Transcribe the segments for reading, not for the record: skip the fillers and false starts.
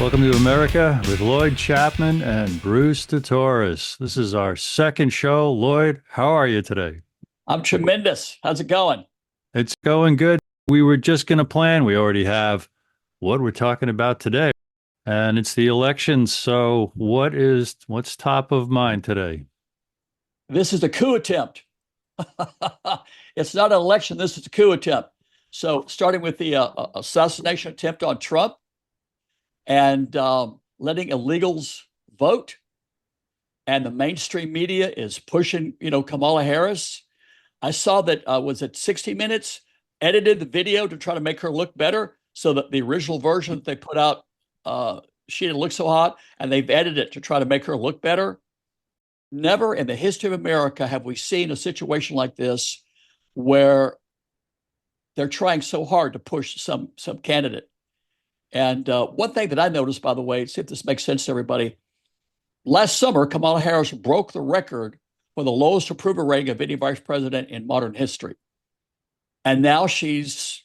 Welcome to America with Lloyd Chapman and Bruce Torres. This is our second show. Lloyd, how are you today? I'm tremendous. How's it going? It's going good. We were just going to plan. We already have what we're talking about today, and it's the elections. So, what's top of mind today? This is a coup attempt. It's not an election. This is a coup attempt. So, starting with the assassination attempt on Trump and letting illegals vote, and the mainstream media is pushing, Kamala Harris. I saw that was it 60 Minutes edited the video to try to make her look better, so that the original version that they put out, she didn't look so hot, and they've edited it to try to make her look better. Never in the history of America have we seen a situation like this where they're trying so hard to push some candidate. And one thing that I noticed, by the way, see if this makes sense to everybody. Last summer, Kamala Harris broke the record for the lowest approval rating of any vice president in modern history. And now she's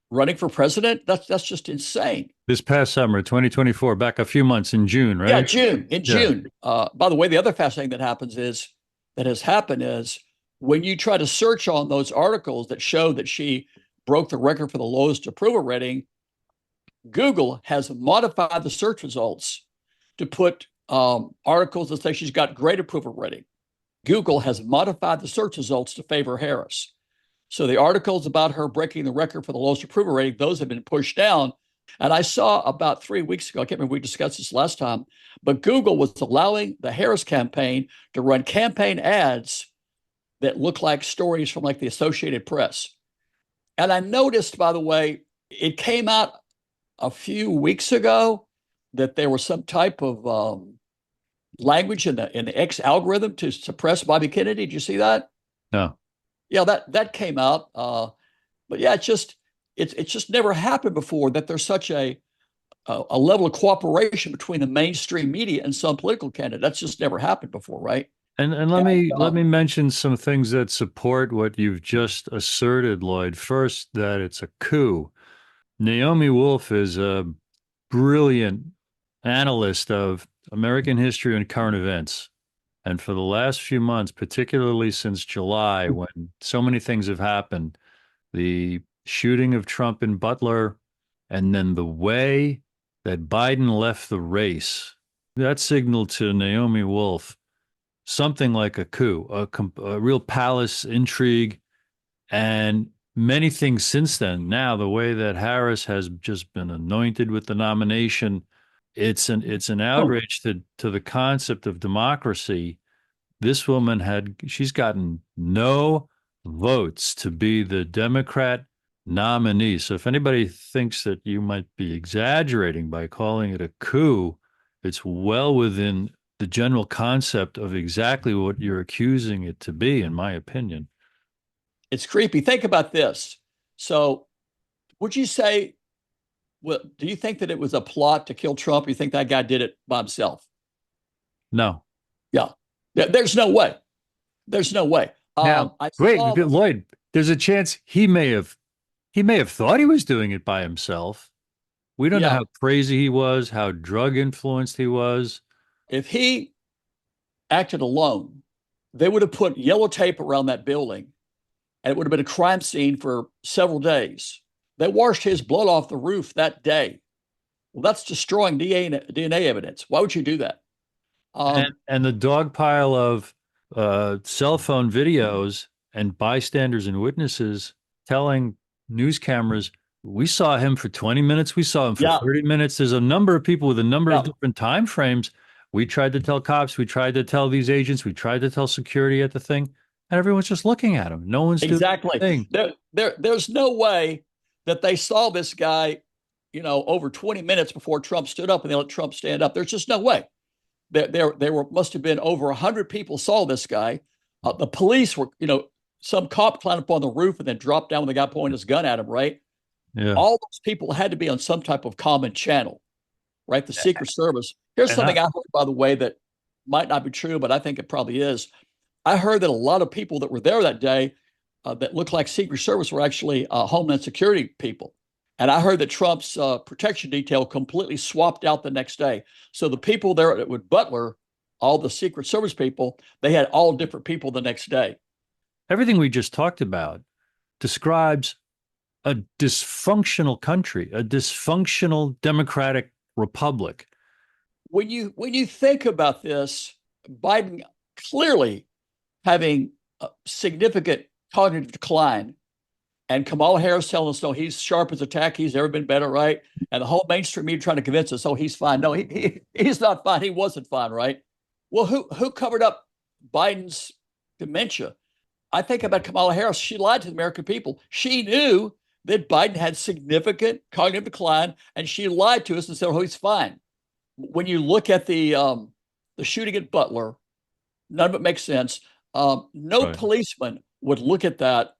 running for president. That's just insane. This past summer, 2024, back a few months in June, Yeah, right? June, in Yeah. June. By the way, the other fascinating that has happened is when you try to search on those articles that show that she broke the record for the lowest approval rating, Google has modified the search results to put articles that say she's got great approval rating. Google has modified the search results to favor Harris. So the articles about her breaking the record for the lowest approval rating, those have been pushed down. And I saw about 3 weeks ago, I can't remember if we discussed this last time, but Google was allowing the Harris campaign to run campaign ads that look like stories from like the Associated Press. And I noticed, by the way, it came out a few weeks ago that there was some type of language in the X algorithm to suppress Bobby Kennedy. Did you see that? No. Yeah, that came out. But yeah, it's just never happened before that there's such a level of cooperation between the mainstream media and some political candidate. That's just never happened before, right? And let And me mention some things that support what you've just asserted, Lloyd. First, that it's a coup. Naomi Wolf is a brilliant analyst of American history and current events. And for the last few months, particularly since July, when so many things have happened, the shooting of Trump in Butler, and then the way that Biden left the race, that signaled to Naomi Wolf something like a coup, a real palace intrigue, and many things since then. Now, the way that Harris has just been anointed with the nomination, it's an oh, outrage to the concept of democracy. This woman she's gotten no votes to be the Democrat nominee. So if anybody thinks that you might be exaggerating by calling it a coup, it's well within the general concept of exactly what you're accusing it to be, in my opinion. it's creepy. Think about this. So, would you say, well, do you think that it was a plot to kill Trump? Or you think that guy did it by himself? No. Yeah. There's no way. There's no way. Now, I wait, saw the, Lloyd, there's a chance he may have thought he was doing it by himself. We don't know yeah. how crazy he was, how drug influenced he was. If he acted alone, they would have put yellow tape around that building and it would have been a crime scene for several days. They washed his blood off the roof that day. Well, that's destroying DNA evidence. Why would you do that? And Um, and the dog pile of cell phone videos and bystanders and witnesses telling news cameras, we saw him for 20 minutes, we saw him for yeah, 30 minutes. There's a number of people with a number of yeah, different time frames. We tried to tell cops, we tried to tell these agents, we tried to tell security at the thing, and everyone's just looking at him. No one's doing exactly. anything. There's no way that they saw this guy, over 20 minutes before Trump stood up and they let Trump stand up. There's just no way. There were must have been over 100 people saw this guy. The police were, some cop climbed up on the roof and then dropped down when the guy pointed his gun at him, right? Yeah. All those people had to be on some type of common channel, right? The Secret Service. Here's And something I heard, by the way, that might not be true, but I think it probably is. I heard that a lot of people that were there that day that looked like Secret Service were actually Homeland Security people. And I heard that Trump's protection detail completely swapped out the next day. So the people there with Butler, all the Secret Service people, they had all different people the next day. Everything we just talked about describes a dysfunctional country, a dysfunctional democratic republic. When you think about this, Biden clearly having a significant cognitive decline, and Kamala Harris telling us, no, he's sharp as a tack. He's never been better, right? And the whole mainstream media trying to convince us, oh, he's fine. No, he's not fine. He wasn't fine, right? Well, who covered up Biden's dementia? I think about Kamala Harris. She lied to the American people. She knew that Biden had significant cognitive decline, and she lied to us and said, oh, he's fine. When you look at the shooting at Butler, none of it makes sense. No Right. policeman would look at that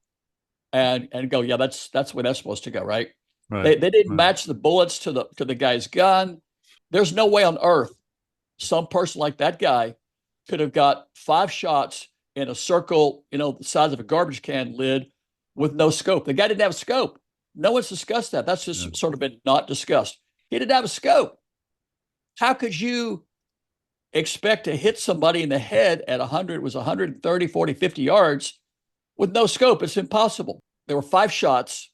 and go, yeah, that's where that's supposed to go, right? Right. They didn't Right. match the bullets to the guy's gun. There's no way on earth some person like that guy could have got 5 shots in a circle, the size of a garbage can lid with no scope. The guy didn't have a scope. No one's discussed that. That's Yeah. just sort of been not discussed. He didn't have a scope. How could you expect to hit somebody in the head at 100, it was 130, 40, 50 yards with no scope? It's impossible. There were 5 shots.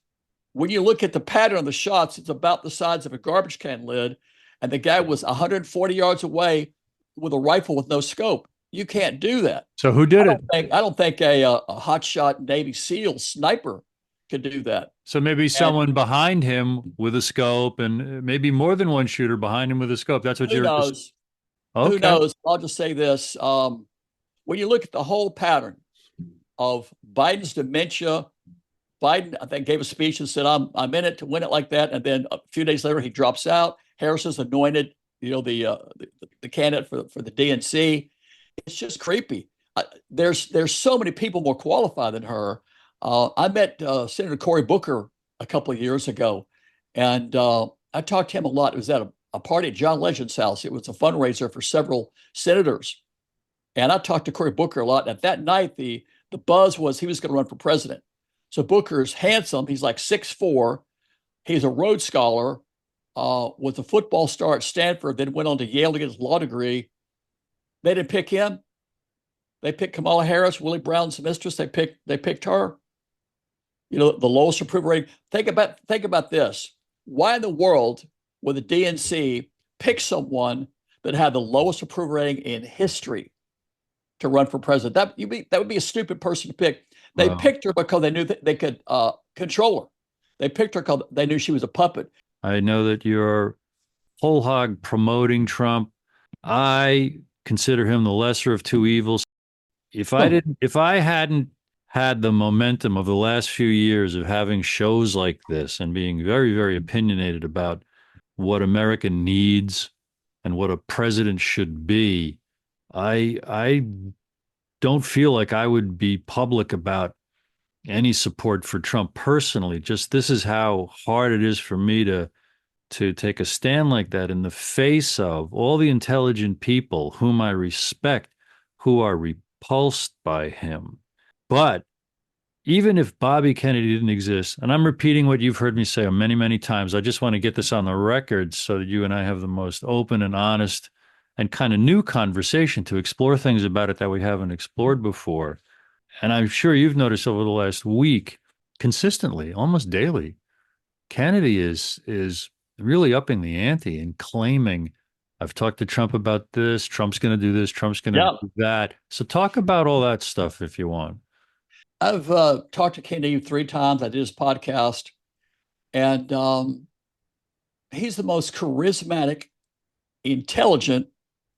When you look at the pattern of the shots, it's about the size of a garbage can lid, and the guy was 140 yards away with a rifle with no scope. You can't do that. So who I did it? don't think I don't think a hotshot Navy SEAL sniper could do that. So maybe And someone behind him with a scope, and maybe more than one shooter behind him with a scope. That's what who you're just. knows? Who Okay. knows? I'll just say this: when you look at the whole pattern of Biden's dementia, Biden, I think, gave a speech and said, I'm in it to win it like that. And then a few days later, he drops out. Harris is anointed, the candidate for the DNC. It's just creepy. There's so many people more qualified than her. I met Senator Cory Booker a couple of years ago, and I talked to him a lot. It was at a party at John Legend's house. It was a fundraiser for several senators. And I talked to Cory Booker a lot. And that night, the buzz was he was going to run for president. So Booker's handsome. He's like 6'4". He's a Rhodes Scholar, was a football star at Stanford, then went on to Yale to get his law degree. They didn't pick him. They picked Kamala Harris, Willie Brown's mistress. They picked her. The lowest approval rating. Think about this. Why in the world would the DNC pick someone that had the lowest approval rating in history to run for president? That would be a stupid person to pick. They Well, picked her because they knew that they could control her. They picked her because they knew she was a puppet. I know that you're whole hog promoting Trump. I consider him the lesser of two evils. Hmm. If I hadn't had the momentum of the last few years of having shows like this and being very, very opinionated about what America needs and what a president should be, I don't feel like I would be public about any support for Trump personally. Just this is how hard it is for me to take a stand like that in the face of all the intelligent people whom I respect who are repulsed by him. But even if Bobby Kennedy didn't exist, and I'm repeating what you've heard me say many, many times, I just want to get this on the record so that you and I have the most open and honest and kind of new conversation to explore things about it that we haven't explored before. And I'm sure you've noticed over the last week, consistently, almost daily, Kennedy is really upping the ante and claiming, I've talked to Trump about this, Trump's going to do this, Trump's going to Yeah, do that. So talk about all that stuff if you want. I've talked to Kennedy 3 times. I did his podcast, and he's the most charismatic, intelligent,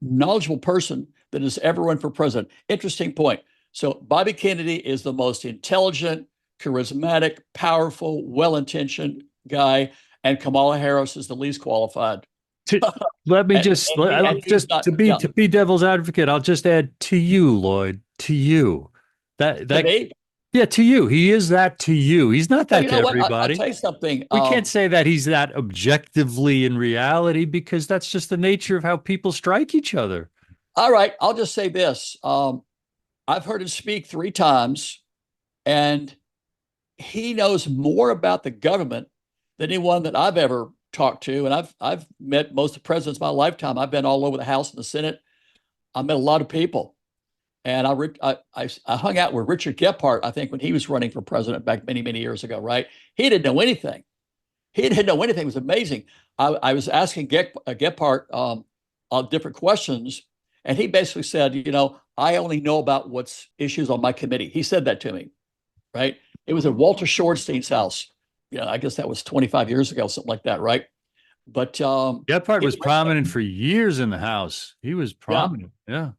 knowledgeable person that has ever run for president. Interesting point. So Bobby Kennedy is the most intelligent, charismatic, powerful, well-intentioned guy, and Kamala Harris is the least qualified. To, let me just And he's just not. to be Yeah, to be devil's advocate, I'll just add to you, Lloyd, to you. That to that me. yeah, to you. He is that to you. He's not Well, that you to know what? I'll everybody. tell you something. We can't say that he's that objectively in reality because that's just the nature of how people strike each other. All right, I'll just say this. I've heard him speak 3 times, and he knows more about the government than anyone that I've ever talked to. And I've met most of the presidents of my lifetime. I've been all over the House and the Senate. I met a lot of people. And I hung out with Richard Gephardt, I think, when he was running for president back many, many years ago, right? He didn't know anything. He didn't know anything. It was amazing. I was asking Gephardt different questions, and he basically said, I only know about what's issues on my committee. He said that to me, right? It was at Walter Shorenstein's house. I guess that was 25 years ago, something like that, right? But Gephardt was prominent for years in the House. He was yeah, prominent. Yeah.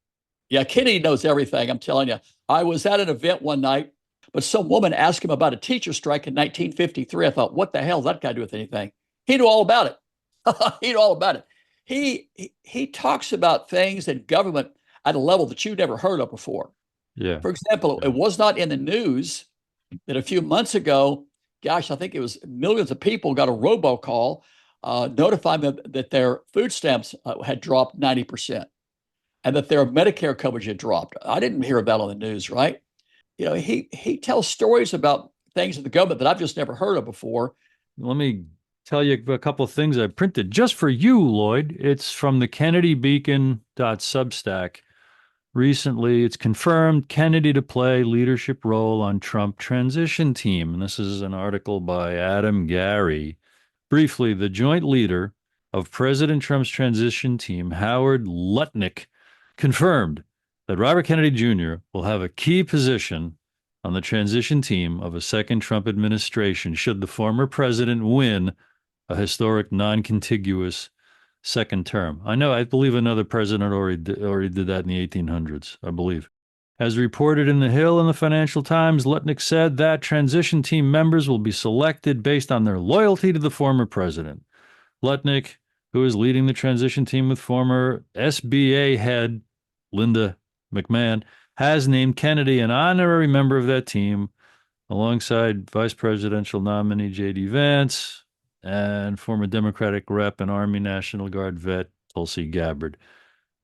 yeah, Kenny knows everything. I'm telling you. I was at an event one night, but some woman asked him about a teacher strike in 1953. I thought, what the hell does that guy do with anything? He knew all about it. He knew all about it. He talks about things in government at a level that you've never heard of before. Yeah. For example, it was not in the news that a few months ago, gosh, I think it was millions of people got a robocall notifying them that their food stamps had dropped 90% and that their Medicare coverage had dropped. I didn't hear about it on the news, right? He tells stories about things in the government that I've just never heard of before. Let me tell you a couple of things I printed just for you, Lloyd. It's from the KennedyBeacon.substack. Recently, it's confirmed Kennedy to play leadership role on Trump transition team. And this is an article by Adam Gary. Briefly, the joint leader of President Trump's transition team, Howard Lutnick, confirmed that Robert Kennedy Jr. will have a key position on the transition team of a second Trump administration should the former president win a historic non-contiguous second term. I believe another president already did that in the 1800s, I believe. As reported in The Hill and the Financial Times, Lutnick said that transition team members will be selected based on their loyalty to the former president. Lutnick, who is leading the transition team with former SBA head Linda McMahon, has named Kennedy an honorary member of that team alongside vice presidential nominee J.D. Vance and former Democratic rep and Army National Guard vet Tulsi Gabbard.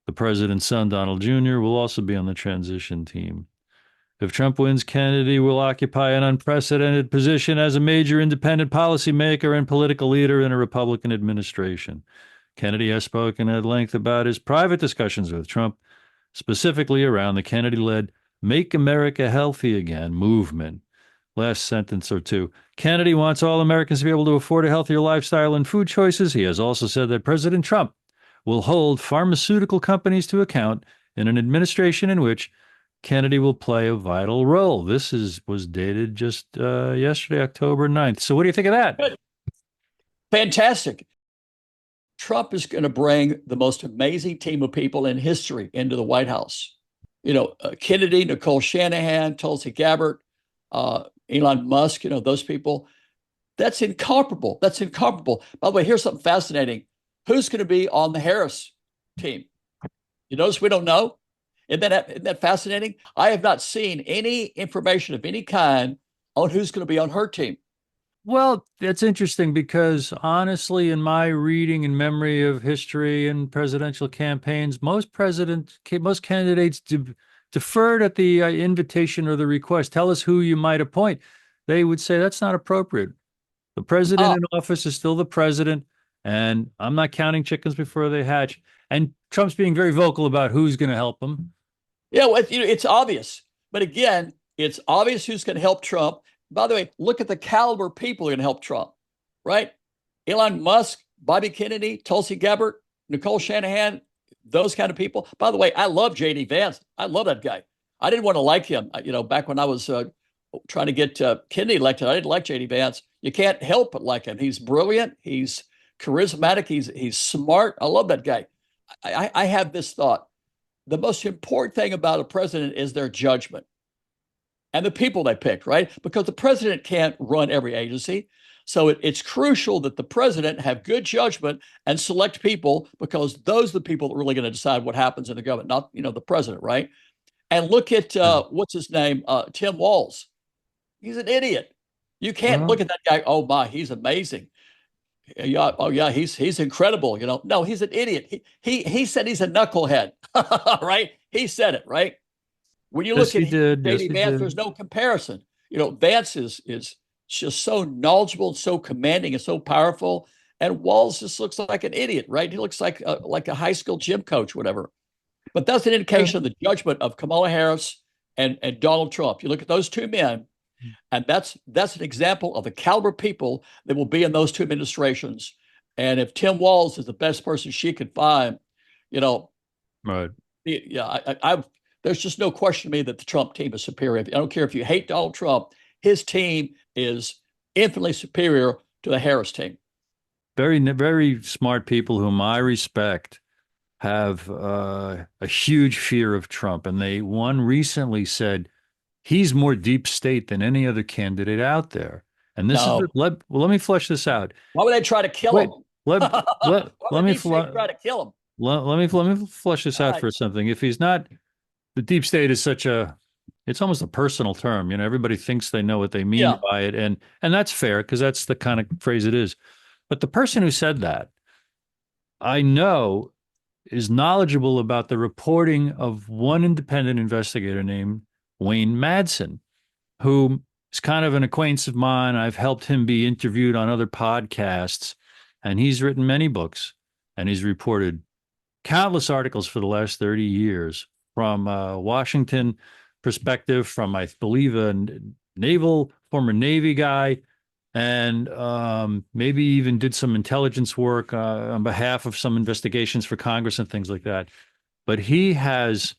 The president's son, Donald Jr., will also be on the transition team. If Trump wins, Kennedy will occupy an unprecedented position as a major independent policymaker and political leader in a Republican administration. Kennedy has spoken at length about his private discussions with Trump, specifically around the Kennedy-led Make America Healthy Again movement. Last sentence or two. Kennedy wants all Americans to be able to afford a healthier lifestyle and food choices. He has also said that President Trump will hold pharmaceutical companies to account in an administration in which Kennedy will play a vital role. This was dated just yesterday, October 9th. So what do you think of that? Good. Fantastic. Trump is going to bring the most amazing team of people in history into the White House. Kennedy, Nicole Shanahan, Tulsi Gabbard, Elon Musk, those people. That's incomparable. That's incomparable. By the way, here's something fascinating. Who's going to be on the Harris team? You notice we don't know? Isn't that fascinating? I have not seen any information of any kind on who's going to be on her team. Well, that's interesting because honestly, in my reading and memory of history and presidential campaigns, most candidates deferred at the invitation or the request. Tell us who you might appoint. They would say that's not appropriate. The president in office is still the president, and I'm not counting chickens before they hatch. And Trump's being very vocal about who's going to help him. Yeah, well, it's obvious. But again, it's obvious who's going to help Trump. By the way, look at the caliber of people who are going to help Trump, right? Elon Musk, Bobby Kennedy, Tulsi Gabbard, Nicole Shanahan, those kind of people. By the way, I love J.D. Vance. I love that guy. I didn't want to like him. Back when I was trying to get Kennedy elected, I didn't like J.D. Vance. You can't help but like him. He's brilliant. He's charismatic. He's smart. I love that guy. I have this thought. The most important thing about a president is their judgment and the people they picked, right? Because the president can't run every agency. So it's crucial that the president have good judgment and select people, because those are the people that are really going to decide what happens in the government, not the president, right? And look at what's his name, Tim Walz. He's an idiot. You can't look at that guy. Oh my, he's amazing. Yeah, oh yeah, he's incredible. No, he's an idiot. He said he's a knucklehead, right? He said it, right? When you look at J.D. Vance, there's no comparison. Vance is just so knowledgeable, so commanding, and so powerful. And Walz just looks like an idiot, right? He looks like a high school gym coach, whatever. But that's an Yeah. indication of the judgment of Kamala Harris and Donald Trump. You look at those two men, and that's an example of the caliber of people that will be in those two administrations. And if Tim Walz is the best person she could find, you know, Right. yeah, there's just no question to me that the Trump team is superior. I don't care if you hate Donald Trump, his team is infinitely superior to the Harris team. Very, very smart people whom I respect have a huge fear of Trump. And one recently said he's more deep state than any other candidate out there. And this is No, let me flesh this out. why would they try to kill Wait, him? let Why let would me deep state try to kill him? let me flesh this All out right. for something. If he's not, the deep state is it's almost a personal term. You know, everybody thinks they know what they mean Yeah. by it, and that's fair because that's the kind of phrase it is. But the person who said that, I know, is knowledgeable about the reporting of one independent investigator named Wayne Madsen, who is kind of an acquaintance of mine. I've helped him be interviewed on other podcasts, and he's written many books, and he's reported countless articles for the last 30 years from Washington perspective, from, I believe, a former Navy guy, and maybe even did some intelligence work on behalf of some investigations for Congress and things like that. But he has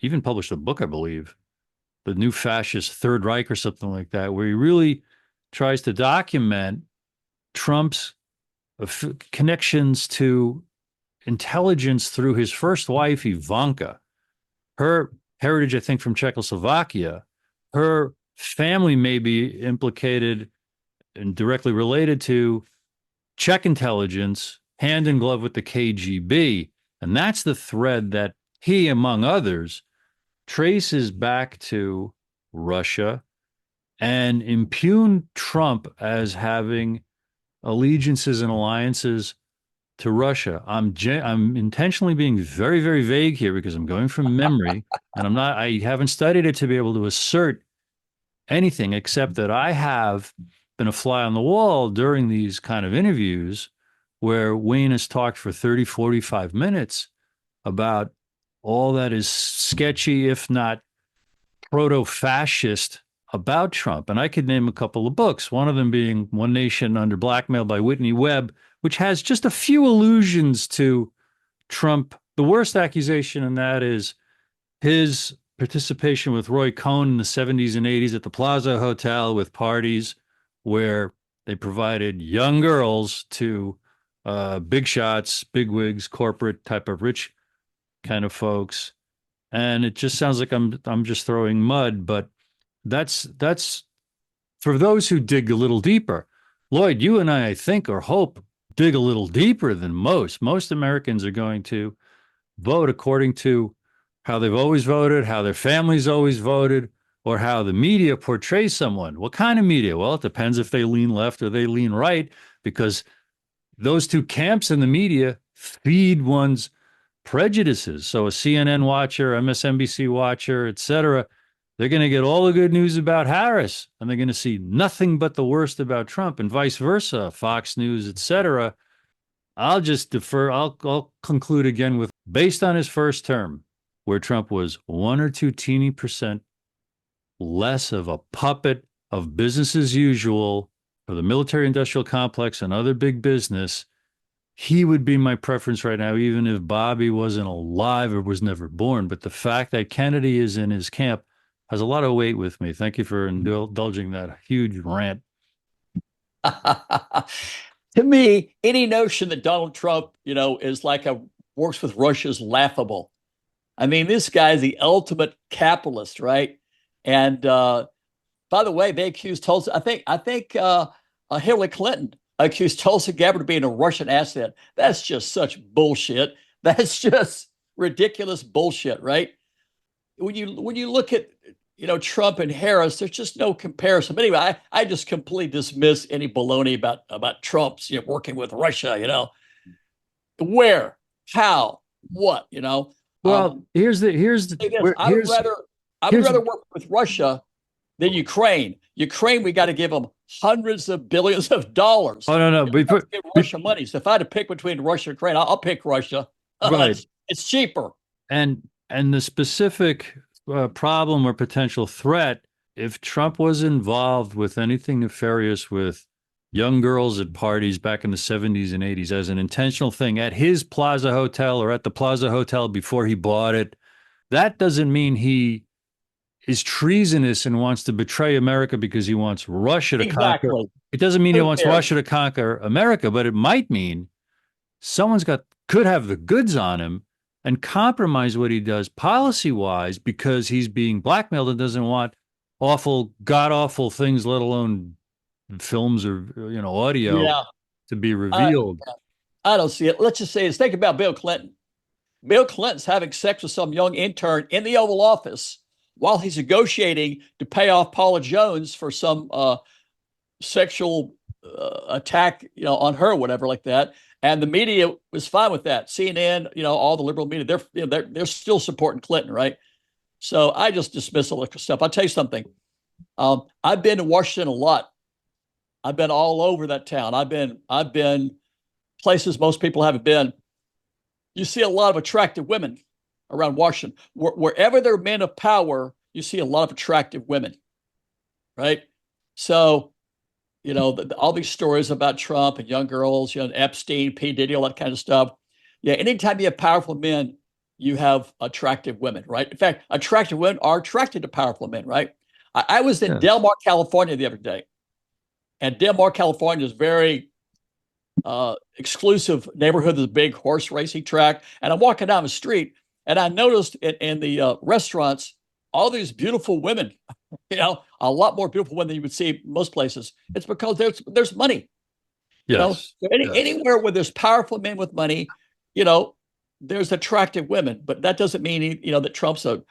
even published a book, I believe, The New Fascist Third Reich or something like that, where he really tries to document Trump's connections to intelligence through his first wife, Ivanka. Her heritage, I think, from Czechoslovakia. Her family may be implicated and directly related to Czech intelligence, hand in glove with the KGB. And that's the thread that he, among others, traces back to Russia and impugn Trump as having allegiances and alliances to Russia. I'm intentionally being very, very vague here because I'm going from memory, and I haven't studied it to be able to assert anything except that I have been a fly on the wall during these kind of interviews where Wayne has talked for 30, 45 minutes about all that is sketchy, if not proto-fascist, about Trump. And I could name a couple of books, one of them being One Nation Under Blackmail by Whitney Webb, which has just a few allusions to Trump. The worst accusation in that is his participation with Roy Cohn in the 70s and 80s at the Plaza Hotel with parties where they provided young girls to big shots, big wigs, corporate type of rich kind of folks. And it just sounds like I'm just throwing mud, but that's for those who dig a little deeper. Lloyd, you and I think, or hope, dig a little deeper than most. Most Americans are going to vote according to how they've always voted, how their families always voted, or how the media portrays someone. What kind of media? Well, it depends if they lean left or they lean right, because those two camps in the media feed one's prejudices. So a CNN watcher, MSNBC watcher, etc., they're going to get all the good news about Harris, and they're going to see nothing but the worst about Trump, and vice versa, Fox News, etc. I'll just defer. I'll conclude again with, based on his first term, where Trump was 1 or 2 teeny percent less of a puppet of business as usual for the military industrial complex and other big business, he would be my preference right now, even if Bobby wasn't alive or was never born. But the fact that Kennedy is in his camp has a lot of weight with me. Thank you for indulging that huge rant. To me, any notion that Donald Trump, is like works with Russia is laughable. I mean, this guy is the ultimate capitalist, right? And by the way, they accused Tulsa. I think Hillary Clinton accused Tulsa Gabbard of being a Russian asset. That's just such bullshit. That's just ridiculous bullshit, right? When you look at Trump and Harris, there's just no comparison. But anyway, I just completely dismiss any baloney about Trump's working with Russia. Where, how, what, Well, here's I would rather work with Russia than Ukraine. Ukraine, we got to give them hundreds of billions of dollars. Oh no, no. Give Russia money. So if I had to pick between Russia and Ukraine, I'll pick Russia. Right. It's cheaper. And the specific problem or potential threat, if Trump was involved with anything nefarious with young girls at parties back in the 70s and 80s as an intentional thing at his Plaza Hotel or at the Plaza Hotel before he bought it, that doesn't mean he is treasonous and wants to betray America because he wants Russia to conquer. Exactly. It doesn't mean he Who wants cares? Russia to conquer America, but it might mean someone's got could have the goods on him and compromise what he does policy wise because he's being blackmailed and doesn't want awful, god awful things, let alone films or audio Yeah. to be I, revealed. I don't see it. Let's just say this. Think about Bill Clinton. Bill Clinton's having sex with some young intern in the Oval Office while he's negotiating to pay off Paula Jones for some sexual attack, on her, whatever, like that. And the media was fine with that. CNN, all the liberal media, they're still supporting Clinton, right? So I just dismiss all that stuff. I'll tell you something. I've been to Washington a lot. I've been all over that town. I've been places most people haven't been. You see a lot of attractive women around Washington. Wherever there are men of power, you see a lot of attractive women, right? So, all these stories about Trump and young girls, Epstein, P. Diddy, all that kind of stuff. Yeah, anytime you have powerful men, you have attractive women, right? In fact, attractive women are attracted to powerful men, right? I was in Yes. Del Mar, California the other day, and Del Mar, California is very exclusive neighborhood. There's a big horse racing track, and I'm walking down the street, and I noticed in the restaurants all these beautiful women. A lot more beautiful women than you would see most places. It's because there's money. Yes. So Yes. anywhere where there's powerful men with money, there's attractive women. But that doesn't mean that Trump's a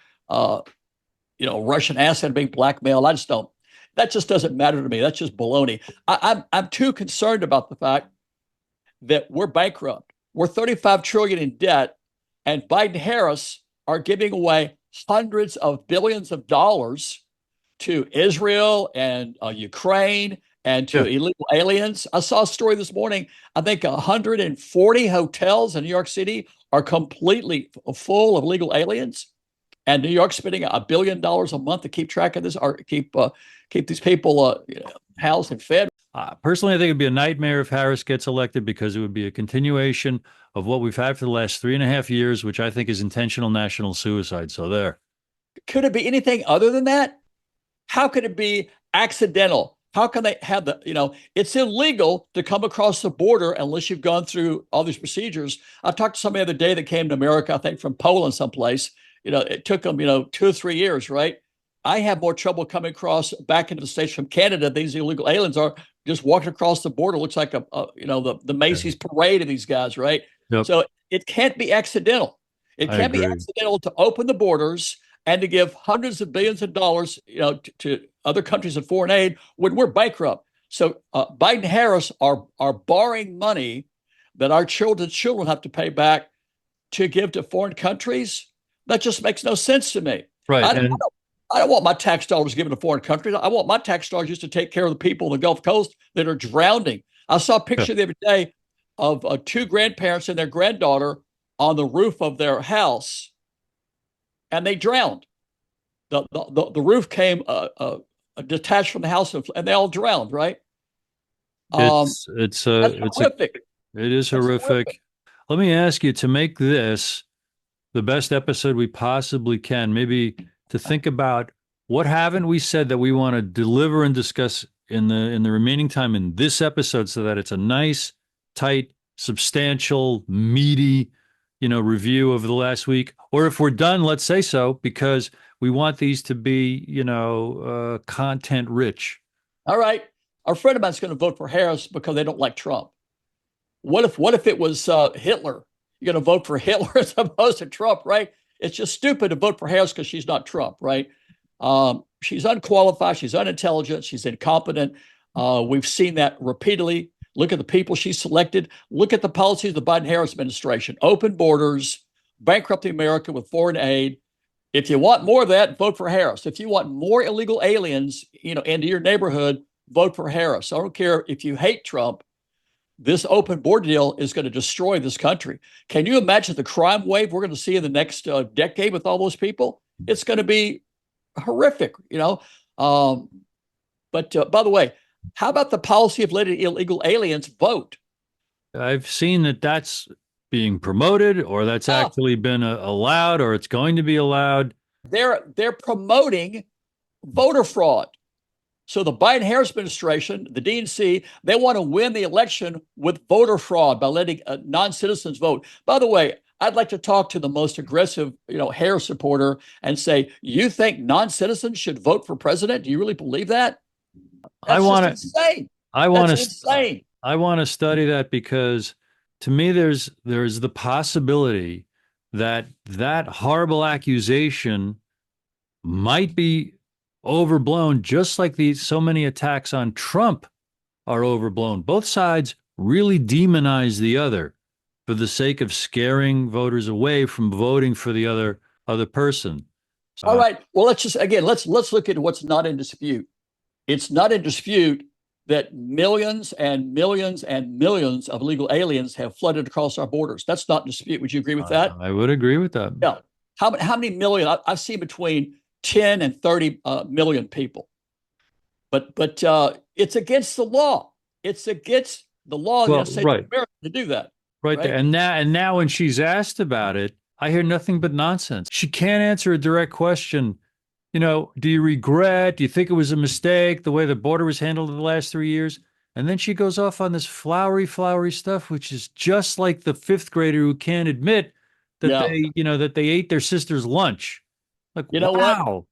Russian asset being blackmailed. I just don't. That just doesn't matter to me. That's just baloney. I'm too concerned about the fact that we're bankrupt. We're 35 trillion in debt, and Biden Harris are giving away hundreds of billions of dollars to Israel and Ukraine and to illegal aliens. I saw a story this morning. I think 140 hotels in New York City are completely full of illegal aliens, and New York's spending $1 billion a month to keep track of this, or keep these people housed and fed. Personally, I think it'd be a nightmare if Harris gets elected because it would be a continuation of what we've had for the last 3.5 years, which I think is intentional national suicide. So there. Could it be anything other than that? How could it be accidental? How can they have it's illegal to come across the border unless you've gone through all these procedures. I talked to somebody the other day that came to America, I think from Poland someplace. It took them, 2 or 3 years, right? I have more trouble coming across back into the States from Canada. These illegal aliens are just walking across the border. Looks like the Macy's parade of these guys, right? Yep. So it can't be accidental. It can't be accidental to open the borders and to give hundreds of billions of dollars, to other countries in foreign aid when we're bankrupt. So Biden Harris are borrowing money that our children have to pay back to give to foreign countries. That just makes no sense to me. Right. I don't want my tax dollars given to foreign countries. I want my tax dollars just to take care of the people in the Gulf Coast that are drowning. I saw a picture the other day of 2 grandparents and their granddaughter on the roof of their house, and they drowned. The roof came detached from the house, and they all drowned. Right? It's horrific. It is horrific. Let me ask you, to make this the best episode we possibly can, maybe to think about what haven't we said that we want to deliver and discuss in the remaining time in this episode, so that it's a nice, tight, substantial, meaty, review of the last week. Or if we're done, let's say so, because we want these to be, content rich. All right. Our friend of mine's going to vote for Harris because they don't like Trump. What if it was Hitler? You're going to vote for Hitler as opposed to Trump, right? It's just stupid to vote for Harris because she's not Trump, right? She's unqualified. She's unintelligent. She's incompetent. We've seen that repeatedly. Look at the people she selected. Look at the policies of the Biden-Harris administration. Open borders, bankrupting America with foreign aid. If you want more of that, vote for Harris. If you want more illegal aliens, into your neighborhood, vote for Harris. I don't care if you hate Trump. This open border deal is going to destroy this country. Can you imagine the crime wave we're going to see in the next decade with all those people? It's going to be horrific, you know. But by the way, how about the policy of letting illegal aliens vote? I've seen that that's being promoted, or that's Oh, actually been allowed, or it's going to be allowed. they're promoting voter fraud. So the Biden-Harris administration, the DNC, they want to win the election with voter fraud by letting non-citizens vote. By the way, I'd like to talk to the most aggressive, Harris supporter and say, you think non-citizens should vote for president? Do you really believe that? I That's just want to. insane. I want That's to. insane. I want to study that because, to me, there's the possibility that that horrible accusation might be overblown, just like so many attacks on Trump are overblown. Both sides really demonize the other for the sake of scaring voters away from voting for the other person. All right. Well, let's look at what's not in dispute. It's not in dispute that millions and millions and millions of illegal aliens have flooded across our borders. That's not in dispute. Would you agree with that? I would agree with that. Yeah. How many million? I've seen between 10 and 30 million people. But it's against the law. It's against the law of the United States of America to do that. Right there. And now when she's asked about it, I hear nothing but nonsense. She can't answer a direct question. Do you regret? Do you think it was a mistake, the way the border was handled in the last 3 years? And then she goes off on this flowery stuff, which is just like the fifth grader who can't admit that that they ate their sister's lunch. Like, what?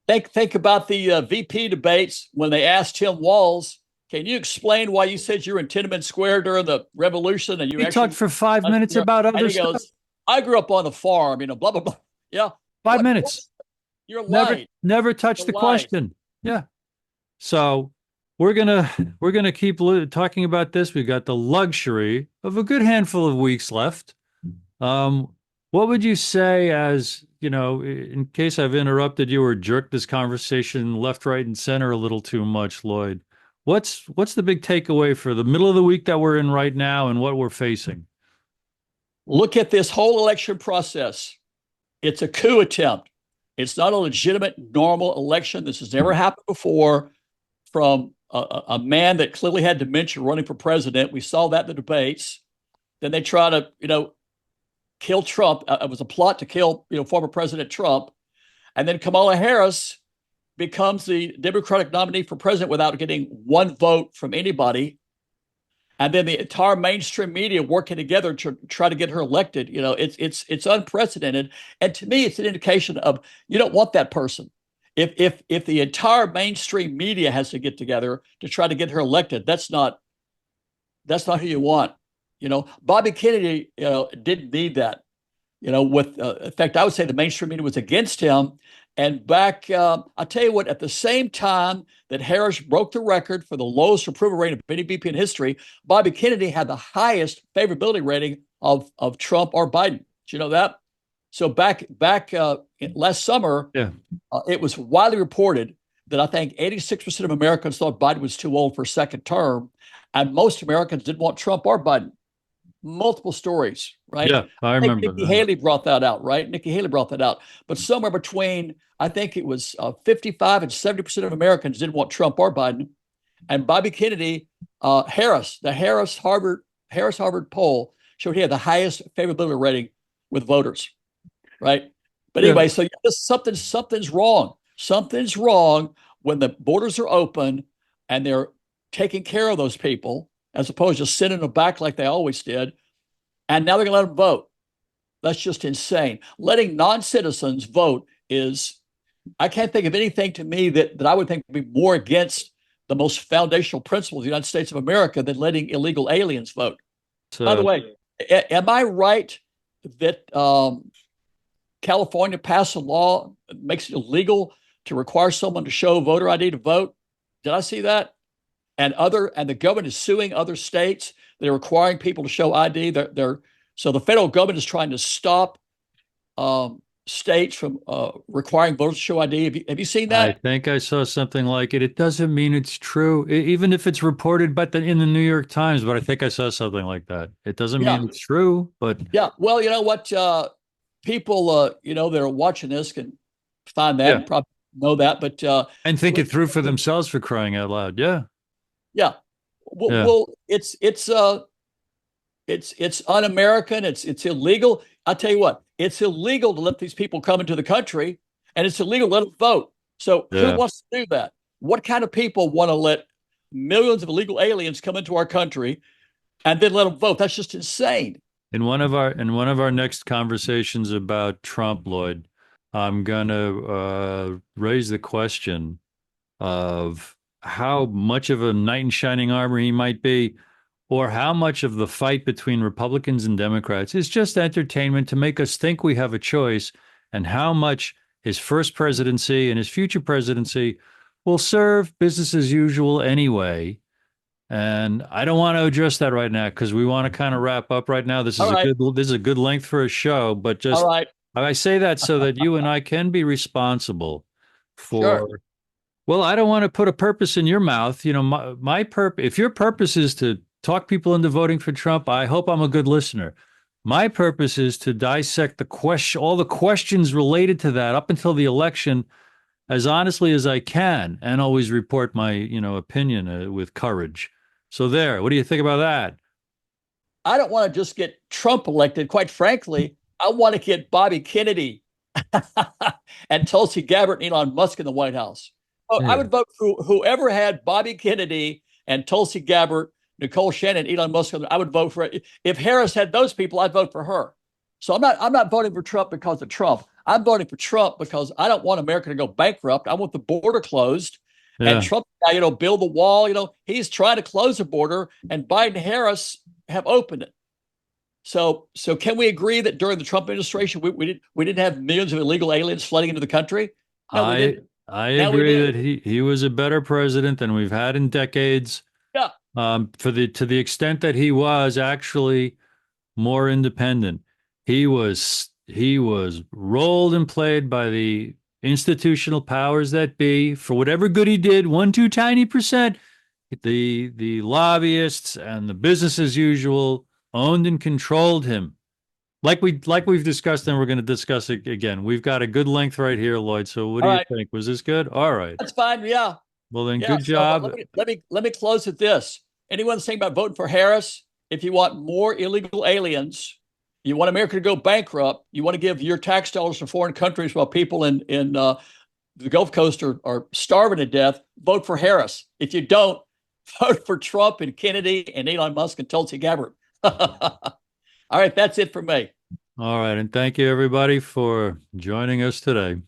Think about the VP debates when they asked Tim Walz, can you explain why you said you were in Tiananmen Square during the revolution? And he talked for 5 minutes about other stuff. Goes, I grew up on a farm, blah, blah, blah. Yeah. 5 minutes. You're lying. Never touched the question. Yeah. So we're gonna keep talking about this. We've got the luxury of a good handful of weeks left. What would you say, as in case I've interrupted you or jerked this conversation left, right, and center a little too much, Lloyd? What's the big takeaway for the middle of the week that we're in right now and what we're facing? Look at this whole election process. It's a coup attempt. It's not a legitimate, normal election. This has never happened before from a man that clearly had dementia running for president. We saw that in the debates. Then they try to, kill Trump. It was a plot to kill, former President Trump. And then Kamala Harris becomes the Democratic nominee for president without getting one vote from anybody. And then the entire mainstream media working together to try to get her elected. It's unprecedented. And to me, it's an indication of you don't want that person. If the entire mainstream media has to get together to try to get her elected, that's not who you want. Bobby Kennedy, didn't need that. In fact, I would say the mainstream media was against him. And back, I'll tell you what, at the same time that Harris broke the record for the lowest approval rating of any VP in history, Bobby Kennedy had the highest favorability rating of Trump or Biden. Did you know that? So back last summer, it was widely reported that I think 86% of Americans thought Biden was too old for a second term, and most Americans didn't want Trump or Biden. Multiple stories, right? Yeah, I remember Nikki Haley brought that out, right? Nikki Haley brought that out. But somewhere between, I think it was 55 and 70% of Americans didn't want Trump or Biden. And Bobby Kennedy, the Harris Harvard poll showed he had the highest favorability rating with voters, right? But anyway, so something's wrong. Something's wrong when the borders are open and they're taking care of those people, as opposed to sending them back like they always did. And now they're going to let them vote. That's just insane. Letting non-citizens vote I can't think of anything to me that I would think would be more against the most foundational principles of the United States of America than letting illegal aliens vote. By the way, am I right that California passed a law that makes it illegal to require someone to show voter ID to vote? Did I see that? And the government is suing other states. They're requiring people to show ID. So the federal government is trying to stop states from requiring voters to show ID. Have you seen I that? think I saw something like it. It doesn't mean it's true, even if it's reported but in the New York Times. But I think I saw something like that. It doesn't Yeah, mean it's true, but yeah. Well, you know what? People, that are watching this can find that yeah, and probably know that. But and think it through for themselves for crying out loud. Yeah, yeah, well, yeah. well it's un-American. It's illegal. I tell you what, it's illegal to let these people come into the country, and it's illegal to let them vote. So who Yeah. wants to do that? What kind of people want to let millions of illegal aliens come into our country and then let them vote? That's just insane. In one of our next conversations about Trump, Lloyd, I'm gonna raise the question of how much of a knight in shining armor he might be, or how much of the fight between Republicans and Democrats is just entertainment to make us think we have a choice, and how much his first presidency and his future presidency will serve business as usual anyway. And I don't want to address that right now because we want to kind of wrap up right now. This All is a right. good length for a show, but All just right. I say that so that you and I can be responsible Sure. for, well, I don't want to put a purpose in your mouth. My purpose, if your purpose is to talk people into voting for Trump, I hope I'm a good listener. My purpose is to dissect all the questions related to that up until the election as honestly as I can, and always report my, opinion with courage. So there, what do you think about that? I don't want to just get Trump elected. Quite frankly, I want to get Bobby Kennedy and Tulsi Gabbard and Elon Musk in the White House. Oh, I Yeah. would vote for whoever had Bobby Kennedy and Tulsi Gabbard, Nicole Shannon, Elon Musk. I would vote for it. If Harris had those people, I'd vote for her. So I'm not voting for Trump because of Trump. I'm voting for Trump because I don't want America to go bankrupt. I want the border closed. And Yeah. Trump, build the wall. He's trying to close the border, and Biden and Harris have opened it. So can we agree that during the Trump administration we didn't have millions of illegal aliens flooding into the country? No, we I didn't. I Now we agree do. that he was a better president than we've had in decades. Yeah. To the extent that he was actually more independent. He was rolled and played by the institutional powers that be for whatever good he did, one, two tiny percent. The lobbyists and the business as usual owned and controlled him. Like we've discussed, and we're going to discuss it again. We've got a good length right here, Lloyd. So what do All you right. think? Was this good? All right. That's fine. Yeah. Well then, Yeah. good So job. let me close with this. Anyone saying about voting for Harris? If you want more illegal aliens, you want America to go bankrupt, you want to give your tax dollars to foreign countries while people in the Gulf Coast are starving to death, vote for Harris. If you don't, vote for Trump and Kennedy and Elon Musk and Tulsi Gabbard. All right, that's it for me. All right, and thank you everybody for joining us today.